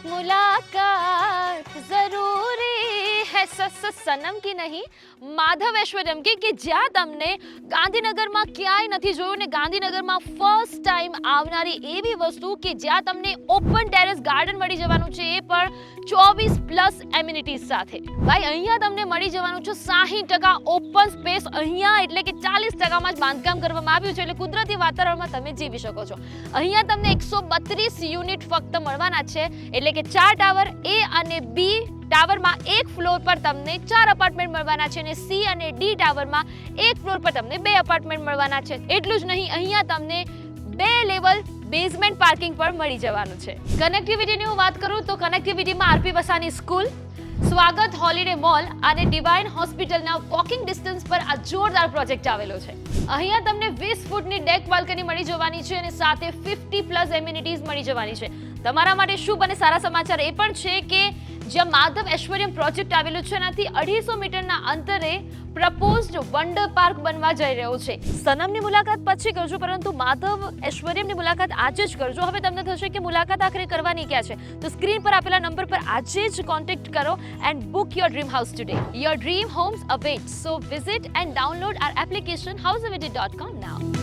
मुलाकात जरूरी है सनम की નહીં માધવ ઐશ્વર્યમ કે જ્યાં તમને ગાંધીનગરમાં ક્યાંય નથી જોયું ને ગાંધીનગરમાં ફર્સ્ટ ટાઈમ આવનારી એવી વસ્તુ કે જ્યાં તમને ઓપન ટેરેસ ગાર્ડન મળી જવાનું છે, એ પણ 24+ એમ્યુનિટીઝ સાથે. ભાઈ અહીંયા તમને મળી જવાનું છે 60% ઓપન સ્પેસ. અહીંયા એટલે કે 40%માં જ બાંધકામ કરવામાં આવ્યું છે, એટલે કુદરતી વાતાવરણમાં તમે જીવી શકો છો. અહીંયા તમને 132 યુનિટ ફક્ત મળવાના છે, એટલે કે 4 ટાવર એ અને બી ટાવરમાં એક ફ્લોર પર તમને 4 અપાર્ટમેન્ટ મળવાના છે અને સી અને ડી ટાવરમાં એક ફ્લોર પર તમને 2 અપાર્ટમેન્ટ મળવાના છે. એટલું જ નહીં, અહીંયા તમને 2 લેવલ બેઝમેન્ટ પાર્કિંગ પણ મળી જવાનું છે. કનેક્ટિવિટીની હું વાત કરું તો કનેક્ટિવિટીમાં આરપી વસાની સ્કૂલ, સ્વાગત હોલિડે મોલ અને ડિવાઇન હોસ્પિટલના વોકિંગ ડિસ્ટન્સ પર આ જોરદાર પ્રોજેક્ટ આવેલો છે. અહીંયા તમને 20 ફૂટની ડેક બાલ્કની મળી જવાની છે અને સાથે 50+ એમ્યુનિટીઝ મળી જવાની છે. તમારા માટે શુભ અને સારા સમાચાર એ પણ છે કે જ્યાં માધવ ઐશ્વર્યમ પ્રોજેક્ટ આવેલો છે એનાથી 250 મીટરના અંતરે પ્રપોઝડ વન્ડર પાર્ક બનવા જઈ રહ્યો છે. સનમની મુલાકાત પછી કરજો, પરંતુ માધવ ઐશ્વર્યમની મુલાકાત આજે જ કરજો. હવે તમને થશે કે મુલાકાત આખરે કરવાની ક્યાં છે, તો સ્ક્રીન પર આપેલા નંબર પર આજે જ કોન્ટેક્ટ કરો and book your dream house today. Your dream homes await. So visit and download our application houseavidity.com now.